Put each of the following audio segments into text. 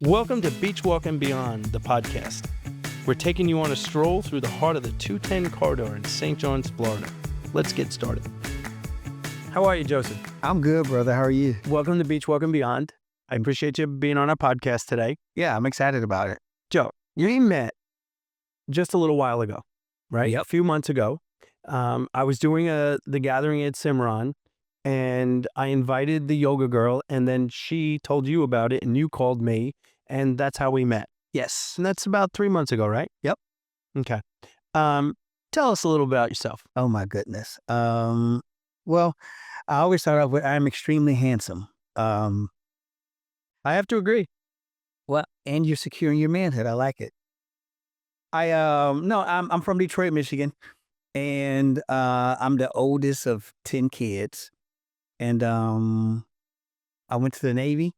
Welcome to Beachwalk and Beyond, the podcast. We're taking you on a stroll through the heart of the 210 corridor in St. John's, Florida. Let's get started. How are you, Joseph? I'm good, brother. How are you? Welcome to Beachwalk and Beyond. I appreciate you being on our podcast today. Yeah, I'm excited about it. Joe, we met just a little while ago, right? Yep. A few months ago. I was doing the gathering at Cimarron, and I invited the yoga girl, and then she told you about it, and you called me, and that's how we met. Yes. And that's about 3 months ago, right? Yep. Okay. Tell us a little about yourself. Oh, my goodness. Well, I always start off with I'm extremely handsome. I have to agree. Well, and you're secure in your manhood. I like it. I'm from Detroit, Michigan, and I'm the oldest of 10 kids. And I went to the Navy,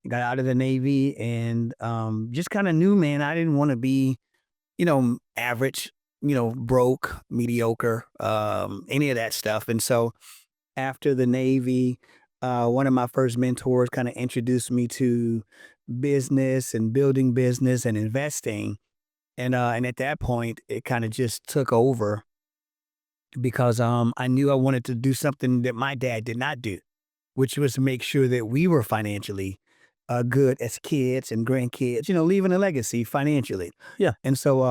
got out of the Navy, and just kind of knew, man, I didn't want to be, average, broke, mediocre, any of that stuff. And so after the Navy, one of my first mentors kind of introduced me to business and building business and investing. And at that point, it kind of just took over because I knew I wanted to do something that my dad did not do, which was to make sure that we were financially good as kids and grandkids, leaving a legacy financially. Yeah. And so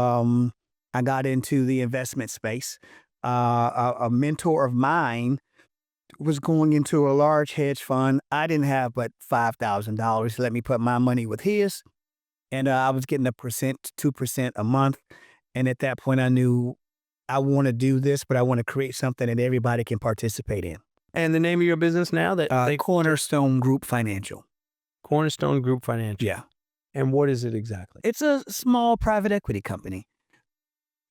I got into the investment space. A mentor of mine was going into a large hedge fund. I didn't have but $5,000 to let me put my money with his. And I was getting 1%, 2% a month. And at that point, I knew I want to do this, but I want to create something that everybody can participate in. And the name of your business now? Cornerstone Group Financial. Cornerstone Group Financial. Yeah. And what is it exactly? It's a small private equity company.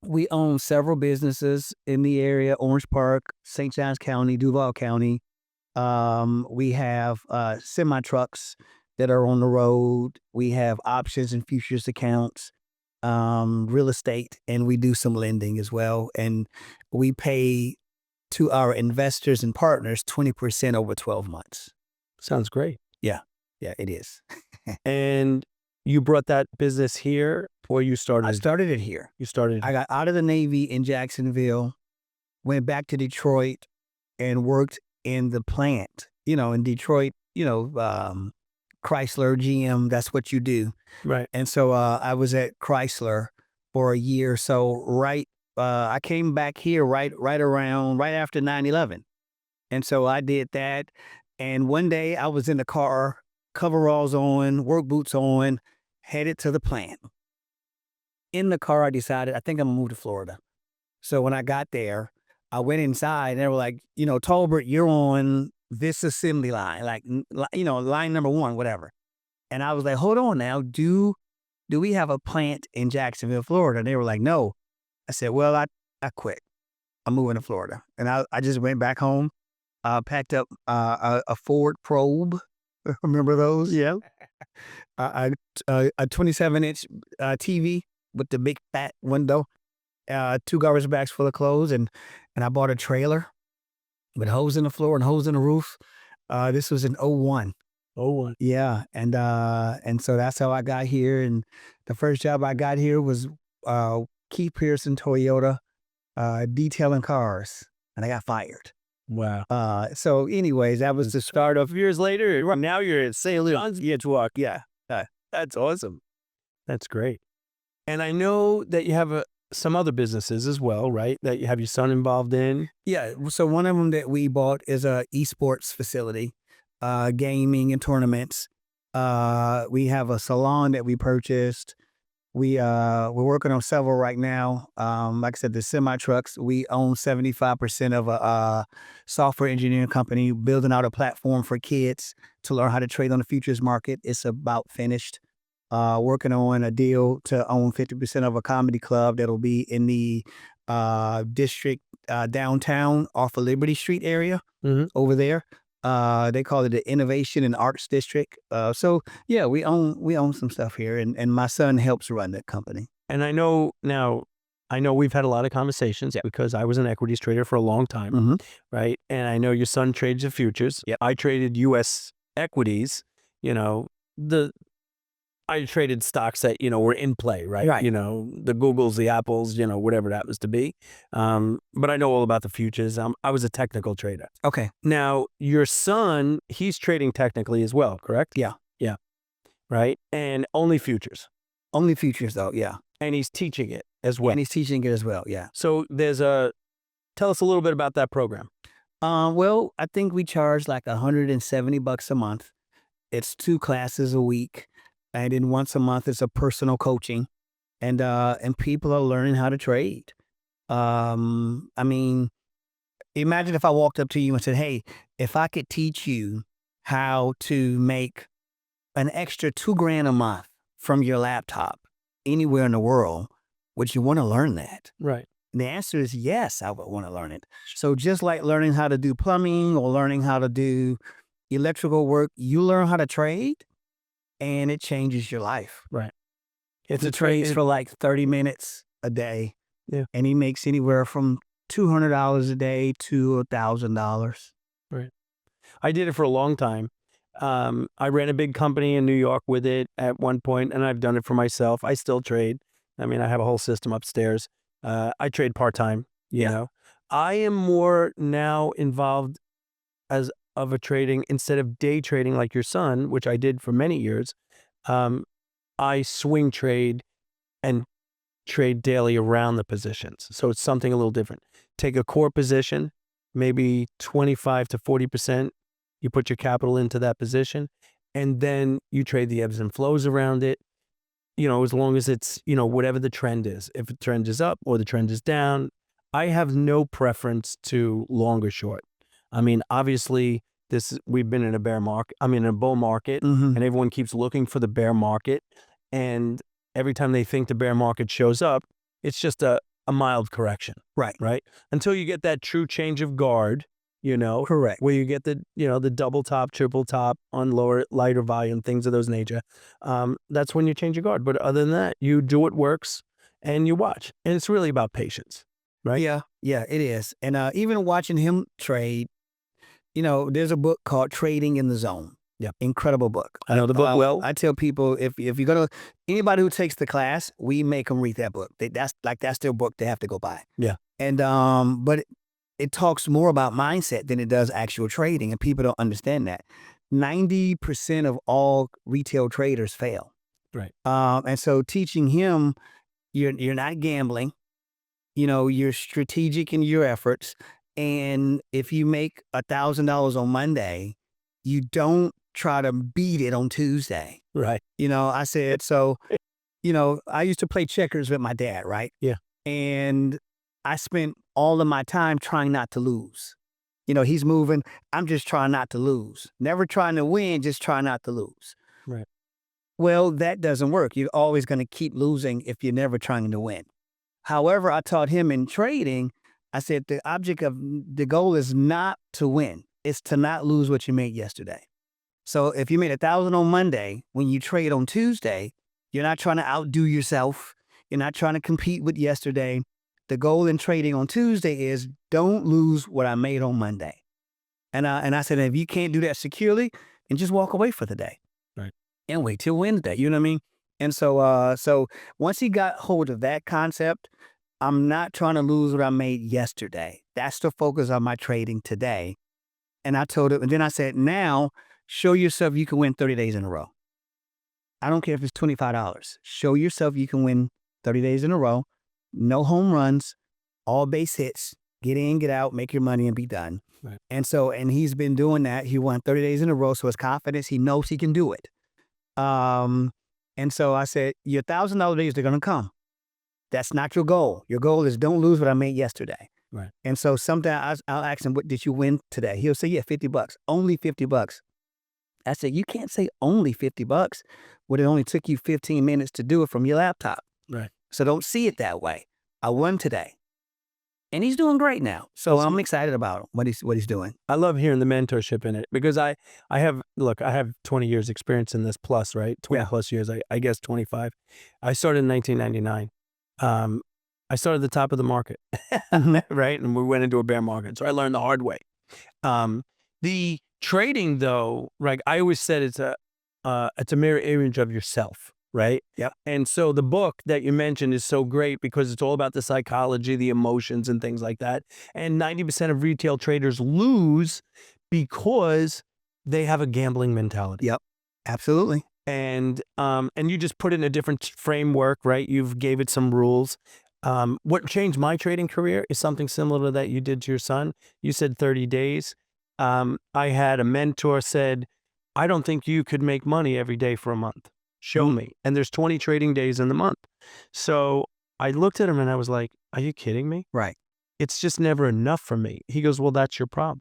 We own several businesses in the area: Orange Park, St. Johns County, Duval County. We have semi-trucks that are on the road. We have options and futures accounts, real estate, and we do some lending as well. And we pay to our investors and partners 20% over 12 months. Sounds great. Yeah, it is. And you brought that business here, or you started? I started it here. You started. I got out of the Navy in Jacksonville, went back to Detroit, and worked in the plant. In Detroit, Chrysler, GM, that's what you do. Right. And so I was at Chrysler for a year. So I came back here right after 9/11. And so I did that. And one day I was in the car, coveralls on, work boots on, headed to the plant. In the car, I decided, I think I'm gonna move to Florida. So when I got there, I went inside and they were like, Tolbert, you're on this assembly line, line number 1, whatever. And I was like, hold on now, do we have a plant in Jacksonville, Florida? And they were like, no. I said, well, I quit. I'm moving to Florida. And I just went back home, packed up a Ford Probe. Remember those? Yeah. A 27-inch TV with the big fat window, 2 garbage bags full of clothes, and I bought a trailer with hose in the floor and hose in the roof. This was in 01. 01. Yeah, and so that's how I got here. And the first job I got here was Keith Pearson Toyota, detailing cars, and I got fired. Wow. So anyways, that was the start of Years later, now you're at St. John's Beachwalk. Yeah. That's awesome. That's great. And I know that you have some other businesses as well, right? That you have your son involved in. Yeah. So one of them that we bought is a Esports facility, gaming and tournaments. We have a salon that we purchased. We're working on several right now. Like I said, the semi-trucks, we own 75% of a software engineering company, building out a platform for kids to learn how to trade on the futures market. It's about finished. Working on a deal to own 50% of a comedy club that'll be in the district downtown off of Liberty Street area over there. They call it the Innovation and Arts District. So yeah, we own some stuff here, and my son helps run that company. And I know we've had a lot of conversations because I was an equities trader for a long time, right? And I know your son trades the futures. Yep. I traded U.S. equities. The I traded stocks that, were in play, right? Right. The Googles, the Apples, whatever that was to be. But I know all about the futures. I was a technical trader. Okay. Now, your son, he's trading technically as well, correct? Yeah. Yeah. Right? And only futures. Only futures though. Yeah. And he's teaching it as well. And he's teaching it as well. Yeah. So tell us a little bit about that program. Well, I think we charge like $170 a month. It's 2 classes a week, and then once a month it's a personal coaching, and people are learning how to trade. I mean, imagine if I walked up to you and said, "Hey, if I could teach you how to make an extra $2,000 a month from your laptop anywhere in the world, would you want to learn that?" Right. And the answer is yes, I would want to learn it. So just like learning how to do plumbing or learning how to do electrical work, you learn how to trade and it changes your life. Right. It's a trades for like 30 minutes a day. Yeah. And he makes anywhere from $200 a day to $1,000. Right. I did it for a long time. I ran a big company in New York with it at one point, and I've done it for myself. I still trade. I mean, I have a whole system upstairs. I trade part-time, you know. I am more now involved as of a trading instead of day trading like your son, which I did for many years. I swing trade and trade daily around the positions. So it's something a little different. Take a core position, maybe 25 to 40%. You put your capital into that position, and then you trade the ebbs and flows around it. As long as it's, whatever the trend is. If the trend is up or the trend is down, I have no preference to long or short. I mean, obviously, we've been in a bear market. I mean, in a bull market, and everyone keeps looking for the bear market. And every time they think the bear market shows up, it's just a mild correction. Right. Right. Until you get that true change of guard, Correct. where you get the double top, triple top on lighter volume, things of those nature. That's when you change your guard. But other than that, you do what works and you watch. And it's really about patience. Right. Yeah. Yeah, it is. And even watching him trade, there's a book called Trading in the Zone. Yeah. Incredible book. I know the book well. I tell people if you're going to, anybody who takes the class, we make them read that book. That's their book they have to go buy. Yeah. And, but it talks more about mindset than it does actual trading. And people don't understand that. 90% of all retail traders fail. Right. And so teaching him, you're not gambling, you're strategic in your efforts. And if you make $1,000 on Monday, you don't try to beat it on Tuesday. Right. I said, so, I used to play checkers with my dad, right? Yeah. And I spent all of my time trying not to lose. He's moving. I'm just trying not to lose. Never trying to win, just trying not to lose. Right. Well, that doesn't work. You're always going to keep losing if you're never trying to win. However, I taught him in trading, I said the goal is not to win. It's to not lose what you made yesterday. So if you made $1,000 on Monday, when you trade on Tuesday, you're not trying to outdo yourself. You're not trying to compete with yesterday. The goal in trading on Tuesday is don't lose what I made on Monday. And I said, if you can't do that securely, then just walk away for the day. Right. And wait till Wednesday. You know what I mean? And so once he got hold of that concept, I'm not trying to lose what I made yesterday. That's the focus of my trading today. And I told him, and then I said, now show yourself you can win 30 days in a row. I don't care if it's $25. Show yourself you can win 30 days in a row. No home runs, all base hits, get in, get out, make your money and be done. Right. And he's been doing that. He won 30 days in a row. So his confidence, he knows he can do it. And so I said, your $1,000 days, they're going to come. That's not your goal. Your goal is don't lose what I made yesterday. Right. And so sometimes I'll ask him, what did you win today? He'll say, yeah, $50, only $50. I said, you can't say only $50 when it only took you 15 minutes to do it from your laptop. Right. So don't see it that way. I won today. And he's doing great now. So I'm excited about him, what he's doing. I love hearing the mentorship in it because I have 20 years experience in this plus, right? 20 plus years, I guess 25. I started in 1999. I started at the top of the market, right? And we went into a bear market. So I learned the hard way. The trading though, right? I always said it's a mirror image of yourself, right? Yep. And so the book that you mentioned is so great because it's all about the psychology, the emotions, and things like that. And 90% of retail traders lose because they have a gambling mentality. Yep. Absolutely. And you just put it in a different framework, right? You've gave it some rules. What changed my trading career is something similar to that you did to your son. You said 30 days. I had a mentor said, I don't think you could make money every day for a month. Show me. And there's 20 trading days in the month. So I looked at him and I was like, are you kidding me? Right. It's just never enough for me. He goes, well, that's your problem.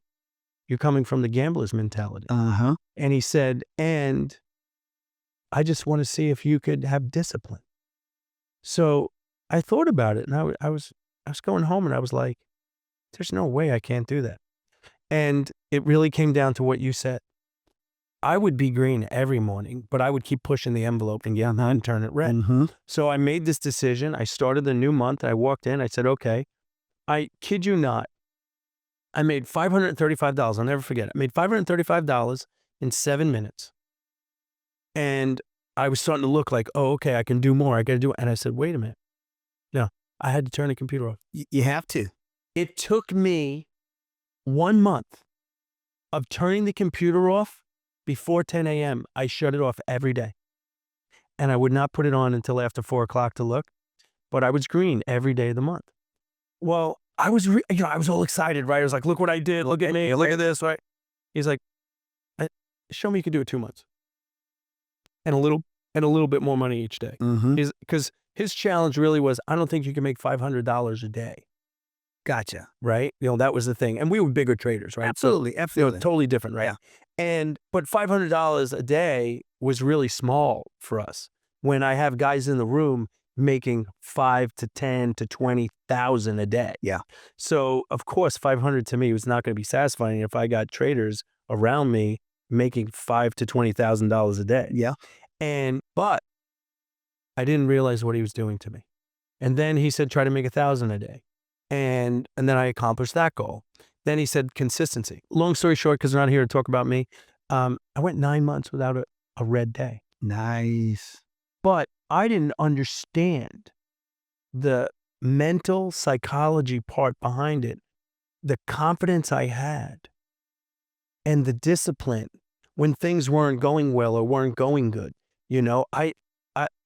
You're coming from the gambler's mentality. And he said, and I just want to see if you could have discipline. So I thought about it, and I was going home, and I was like, there's no way I can't do that. And it really came down to what you said. I would be green every morning, but I would keep pushing the envelope and turn it red. So I made this decision. I started the new month. I walked in. I said, okay, I kid you not. I made $535. I'll never forget it. I made $535 in 7 minutes. And I was starting to look like, oh, okay, I can do more. I got to do it. And I said, wait a minute. No, I had to turn the computer off. You have to. It took me 1 month of turning the computer off before 10 a.m. I shut it off every day. And I would not put it on until after 4 o'clock to look. But I was green every day of the month. Well, I was, I was all excited, right? I was like, look what I did. Look at me. Look at this, right? He's like, show me you can do it 2 months. And a little bit more money each day. Because his challenge really was, I don't think you can make $500 a day. Gotcha. Right? That was the thing. And we were bigger traders, right? Absolutely. So, Absolutely. totally different, right? Yeah. But $500 a day was really small for us. When I have guys in the room making 5 to 10 to 20,000 a day. Yeah. So of course, 500 to me was not going to be satisfying if I got traders around me making $5,000 to $20,000 a day. Yeah. But I didn't realize what he was doing to me. And then he said, try to make 1,000 a day. And then I accomplished that goal. Then he said, consistency. Long story short, because we're not here to talk about me, I went 9 months without a red day. Nice. But I didn't understand the mental psychology part behind it, the confidence I had, and the discipline when things weren't going well or weren't going good.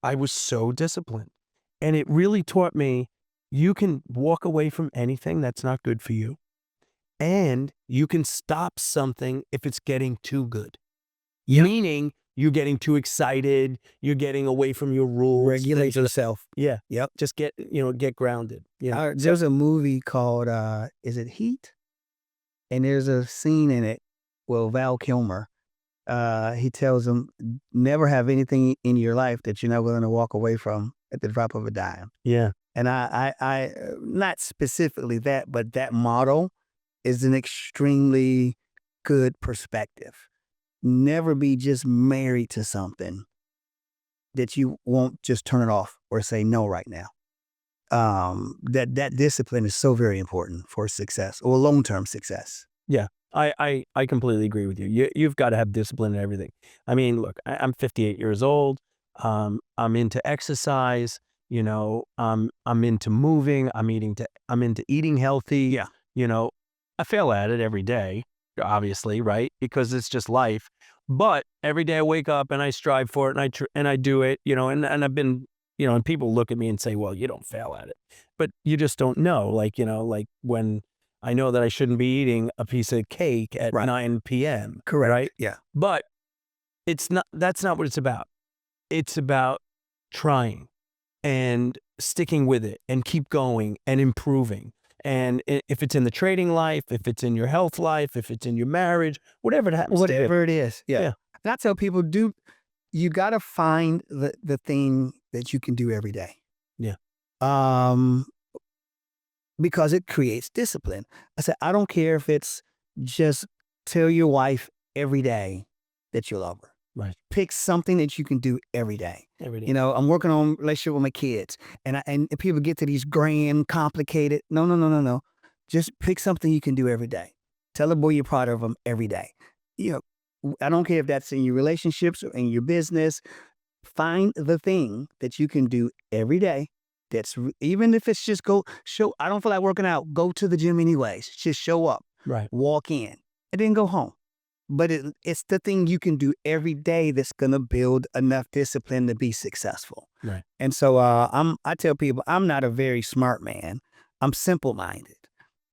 I was so disciplined. And it really taught me you can walk away from anything that's not good for you. And you can stop something if it's getting too good. Yep. Meaning you're getting too excited, you're getting away from your rules. Regulate yourself. Yeah. Yep. Just get grounded. There's a movie called, is it Heat? And there's a scene in it, Val Kilmer, he tells him, never have anything in your life that you're not willing to walk away from at the drop of a dime. Yeah. And I not specifically that, but that motto is an extremely good perspective. Never be just married to something that you won't just turn it off or say no right now. That discipline is so very important for success or long-term success. Yeah. I completely agree with you. You've got to have discipline in everything. I mean, look, I'm 58 years old. I'm into exercise. I'm into moving. I'm into eating healthy. Yeah. I fail at it every day, obviously, right? Because it's just life. But every day I wake up and I strive for it and I do it, and I've been, and people look at me and say, well, you don't fail at it, but you just don't know. Like when I know that I shouldn't be eating a piece of cake at 9 p.m. Correct. Right? Yeah. But that's not what it's about. It's about trying and sticking with it and keep going and improving. And if it's in the trading life, if it's in your health life, if it's in your marriage, whatever it happens Whatever it is. Yeah. And I tell people, you got to find the thing that you can do every day. Yeah. Because it creates discipline. I said, I don't care if it's just tell your wife every day that you love her. Right. Pick something that you can do every day. Every day. I'm working on relationship with my kids, and people get to these grand, complicated. No. Just pick something you can do every day. Tell a boy you're proud of them every day. I don't care if that's in your relationships or in your business. Find the thing that you can do every day. Even if it's just I don't feel like working out, go to the gym anyways. Just show up, Right. walk in, and then go home. But it's the thing you can do every day that's going to build enough discipline to be successful. Right. And so I tell people I'm not a very smart man. I'm simple-minded.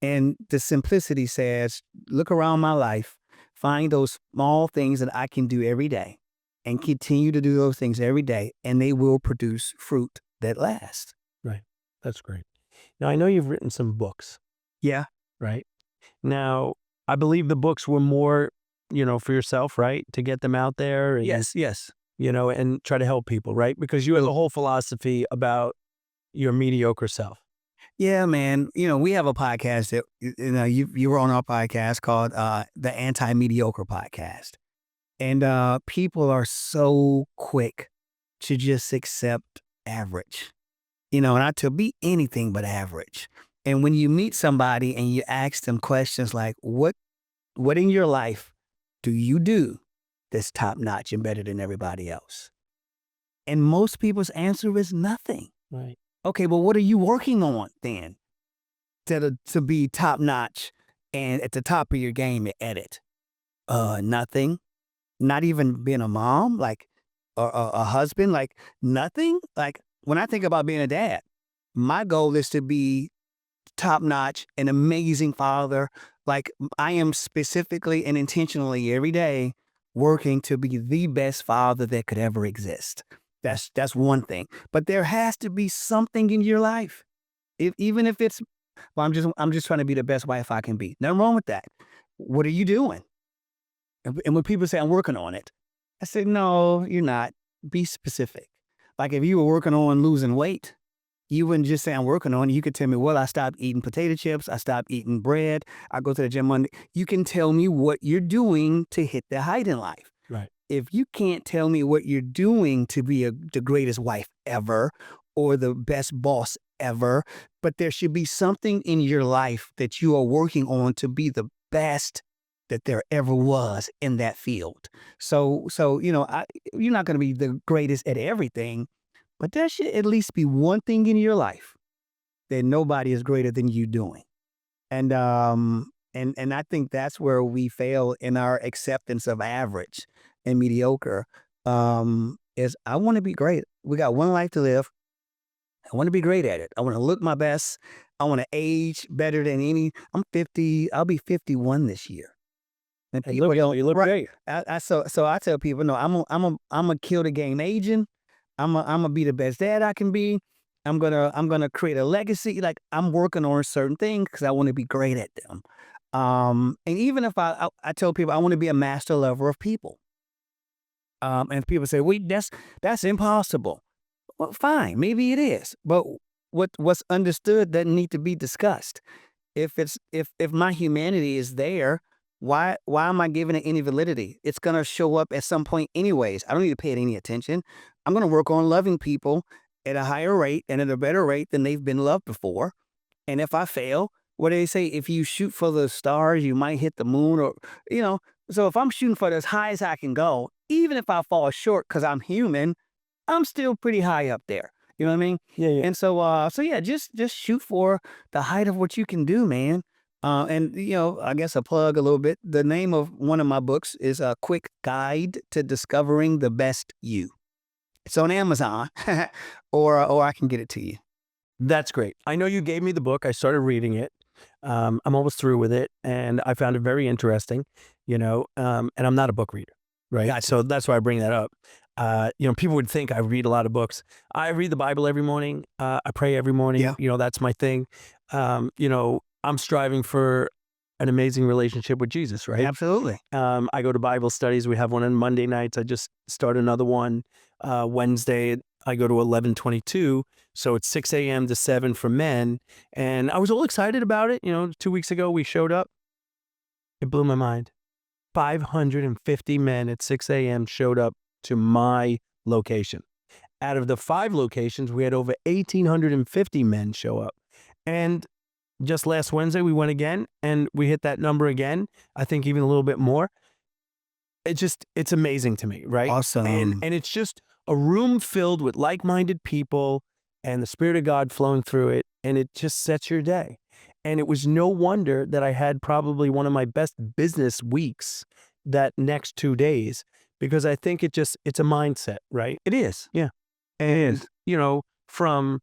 And the simplicity says, look around my life, find those small things that I can do every day and continue to do those things every day, and they will produce fruit that lasts. Right. That's great. Now, I know you've written some books, Yeah. right? Now, I believe the books were more, for yourself, right? To get them out there and, Yes. and try to help people, right? Because you have a whole philosophy about your mediocre self. Yeah, man. We have a podcast that you were on our podcast called the Anti-Mediocre Podcast. And people are so quick to just accept average. And to be anything but average. And when you meet somebody and you ask them questions like, what in your life do you do that's top notch and better than everybody else? And most people's answer is nothing. Right. Okay, but what are you working on then to be top notch and at the top of your game at it? Nothing. Not even being a mom, like a husband, like nothing. Like when I think about being a dad, my goal is to be top notch, an amazing father. Like I am specifically and intentionally every day working to be the best father that could ever exist. That's one thing. But there has to be something in your life. Even if it's, well, I'm just trying to be the best wife I can be. Nothing wrong with that. What are you doing? And when people say I'm working on it, I say, no, you're not. Be specific. Like if you were working on losing weight, you wouldn't just say I'm working on it. You could tell me, well, I stopped eating potato chips. I stopped eating bread. I go to the gym Monday. You can tell me what you're doing to hit the height in life. Right. If you can't tell me what you're doing to be the greatest wife ever or the best boss ever, but there should be something in your life that you are working on to be the best that there ever was in that field. So you're not going to be the greatest at everything, but there should at least be one thing in your life that nobody is greater than you doing. And I think that's where we fail in our acceptance of average and mediocre. Is I want to be great. We got one life to live. I want to be great at it. I want to look my best. I want to age better than any. I'm 50. I'll be 51 this year. And people You look great. So I tell people, no, I'm gonna kill the game aging. I'm gonna be the best dad I can be. I'm gonna create a legacy. Like I'm working on certain things because I want to be great at them. And even if I tell people I want to be a master lover of people. And people say, wait, that's impossible. Well, fine, maybe it is. But what's understood doesn't need to be discussed. If my humanity is there, why am I giving it any validity? It's gonna show up at some point anyways. I don't need to pay it any attention. I'm gonna work on loving people at a higher rate and at a better rate than they've been loved before. And if I fail, what do they say? If you shoot for the stars, you might hit the moon, or So if I'm shooting for as high as I can go, even if I fall short because I'm human, I'm still pretty high up there. You know what I mean? Yeah. And so yeah, just shoot for the height of what you can do, man. And I guess a plug a little bit. The name of one of my books is A Quick Guide to Discovering the Best You. It's on Amazon, or I can get it to you. That's great. I know you gave me the book. I started reading it. I'm almost through with it, and I found it very interesting. And I'm not a book reader, right? Gotcha. So that's why I bring that up. People would think I read a lot of books. I read the Bible every morning. I pray every morning. Yeah. That's my thing. I'm striving for an amazing relationship with Jesus, right? Absolutely. I go to Bible studies. We have one on Monday nights. I just started another one Wednesday. I go to 11:22. So it's 6 a.m. to 7 for men. And I was all excited about it. 2 weeks ago, we showed up. It blew my mind. 550 men at 6 a.m. showed up to my location. Out of the 5 locations, we had over 1,850 men show up. And just last Wednesday, we went again, and we hit that number again. I think even a little bit more. It's amazing to me, right? Awesome. And it's just a room filled with like-minded people and the Spirit of God flowing through it, and it just sets your day. And it was no wonder that I had probably one of my best business weeks that next 2 days, because I think it's a mindset, right? It is. Yeah. It And, is. from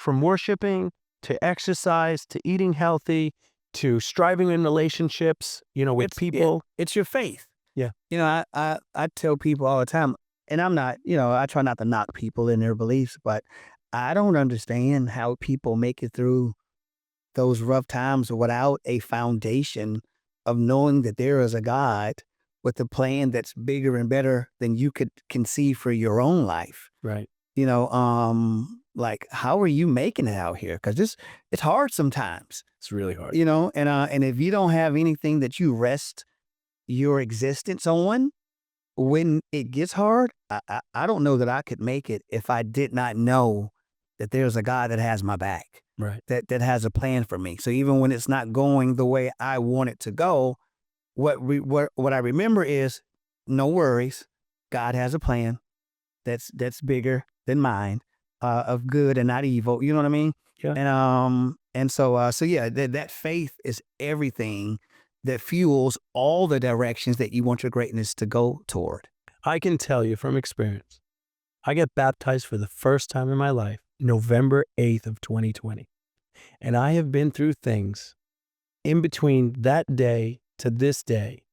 worshiping to exercise to eating healthy to striving in relationships, with people. It's your faith. Yeah. I tell people all the time, and I'm not, I try not to knock people in their beliefs, but I don't understand how people make it through those rough times without a foundation of knowing that there is a God with a plan that's bigger and better than you could conceive for your own life. Right. Like, how are you making it out here? Because it's hard sometimes, It's really hard. and if you don't have anything that you rest your existence on when it gets hard, I don't know that I could make it if I did not know that there's a God that has my back, Right. that has a plan for me. So even when it's not going the way I want it to go, what I remember is no worries. God has a plan that's bigger than mine, of good and not evil. You know what I mean? Yeah. So yeah, that faith is everything that fuels all the directions that you want your greatness to go toward. I can tell you from experience, I got baptized for the first time in my life, November 8th of 2020. And I have been through things in between that day to this day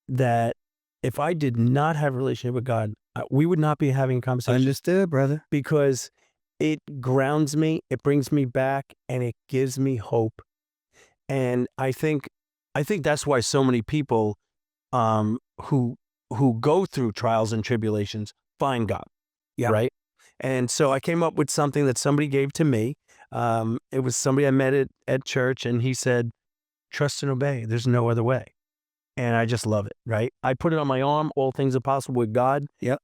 that if I did not have a relationship with God, we would not be having a conversation. Understood, brother. Because it grounds me, it brings me back, and it gives me hope. And I think that's why so many people who go through trials and tribulations find God. Yeah. Right. And so I came up with something that somebody gave to me. It was somebody I met at church, and he said, "Trust and obey. There's no other way." And I just love it, right? I put it on my arm. All things are possible with God. Yep.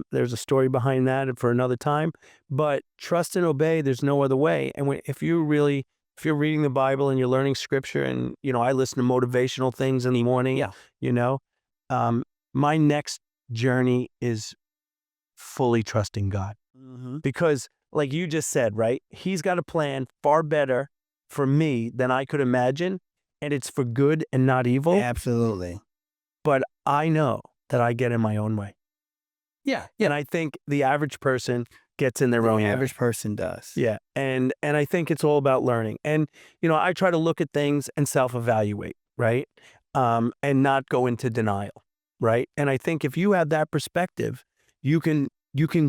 There's a story behind that for another time. But trust and obey. There's no other way. And if you're reading the Bible and you're learning Scripture, and I listen to motivational things in the morning. Yeah. My next journey is fully trusting God, because, like you just said, right? He's got a plan far better for me than I could imagine. And it's for good and not evil. Absolutely. But I know that I get in my own way. Yeah. And I think the average person gets in their own way. The average person does. Yeah. And I think it's all about learning. And, I try to look at things and self-evaluate, right? And not go into denial, right? And I think if you have that perspective, you can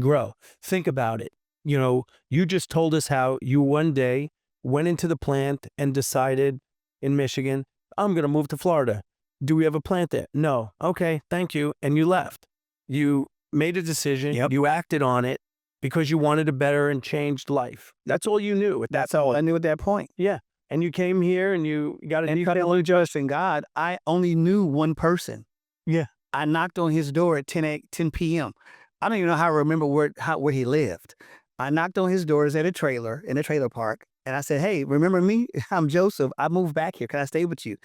grow. Think about it. You just told us how you one day went into the plant and decided in Michigan, I'm going to move to Florida. Do we have a plant there? No. Okay, thank you. And you left. You made a decision. Yep. You acted on it because you wanted a better and changed life. That's all you knew. That's all I knew at that point. Yeah. And you came here and you got a new And trust in God, I only knew one person. Yeah. I knocked on his door at 10 p.m. I don't even know how I remember where he lived. I knocked on his doors in a trailer park. And I said, "Hey, remember me? I'm Joseph. I moved back here. Can I stay with you?"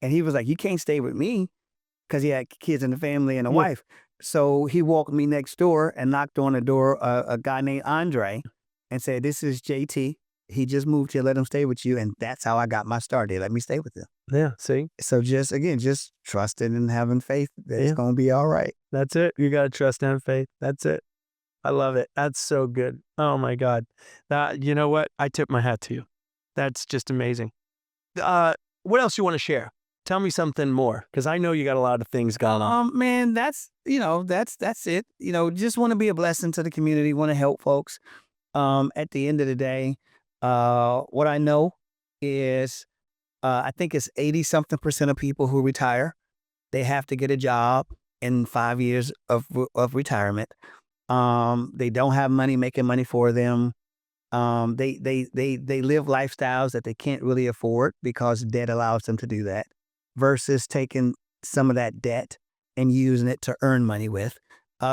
And he was like, "You can't stay with me," because he had kids and a family and a wife. So he walked me next door and knocked on the door, a guy named Andre, and said, "This is JT. He just moved here. Let him stay with you." And that's how I got my start. They let me stay with him. Yeah. See? So just trusting and having faith that it's going to be all right. That's it. You got to trust and have faith. That's it. I love it. That's so good. Oh my God. You know what? I tip my hat to you. That's just amazing. What else you want to share? Tell me something more, because I know you got a lot of things going on. Man, that's it. Just want to be a blessing to the community, want to help folks. At the end of the day, what I know is, I think it's 80-something% of people who retire, they have to get a job in 5 years of retirement. They don't have money making money for them. They live lifestyles that they can't really afford because debt allows them to do that, versus taking some of that debt and using it to earn money with.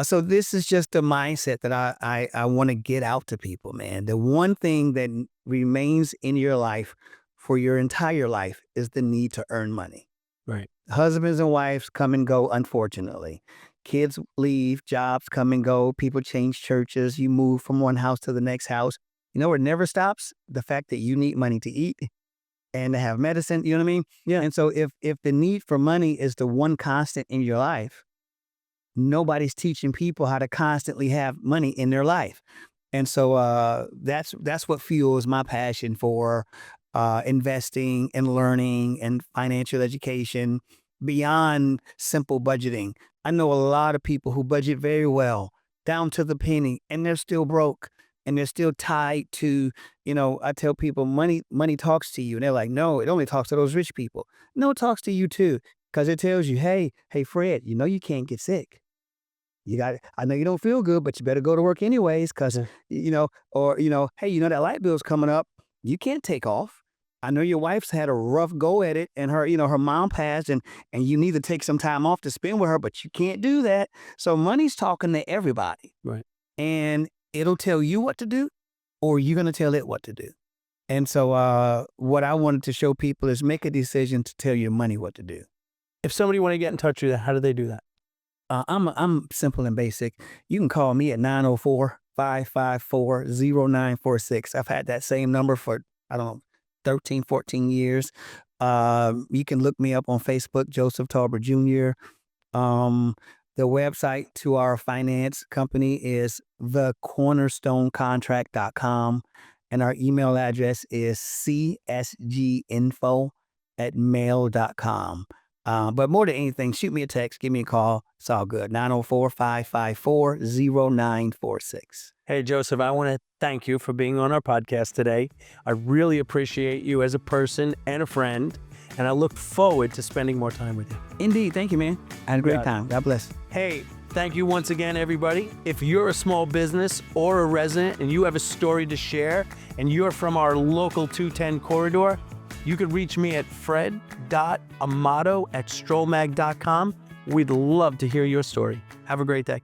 So this is just a mindset that I want to get out to people, man. The one thing that remains in your life for your entire life is the need to earn money. Right. Husbands and wives come and go, unfortunately. Kids leave, jobs come and go, people change churches, you move from one house to the next house. You know what never stops? The fact that you need money to eat and to have medicine, you know what I mean? Yeah. And so if the need for money is the one constant in your life, nobody's teaching people how to constantly have money in their life. And so that's what fuels my passion for investing and learning and financial education beyond simple budgeting. I know a lot of people who budget very well, down to the penny, and they're still broke and they're still tied to, I tell people money talks to you. And they're like, no, it only talks to those rich people. No, it talks to you too, because it tells you, hey, Fred, you can't get sick. I know you don't feel good, but you better go to work anyways, because, hey, that light bill's coming up. You can't take off. I know your wife's had a rough go at it and her mom passed and you need to take some time off to spend with her, but you can't do that. So money's talking to everybody. Right. And it'll tell you what to do or you're going to tell it what to do. And so what I wanted to show people is make a decision to tell your money what to do. If somebody want to get in touch with you, how do they do that? I'm simple and basic. You can call me at 904-554-0946. I've had that same number for, 13, 14 years. You can look me up on Facebook, Joseph Tolbert Jr. The website to our finance company is thecornerstonecontract.com. And our email address is csginfo@mail.com. But more than anything, shoot me a text, give me a call. It's all good. 904-554-0946. Hey, Joseph, I want to thank you for being on our podcast today. I really appreciate you as a person and a friend, and I look forward to spending more time with you. Indeed. Thank you, man. I had a great time. God bless. Hey, thank you once again, everybody. If you're a small business or a resident and you have a story to share and you're from our local 210 corridor, you can reach me at fred.amato@strollmag.com. We'd love to hear your story. Have a great day.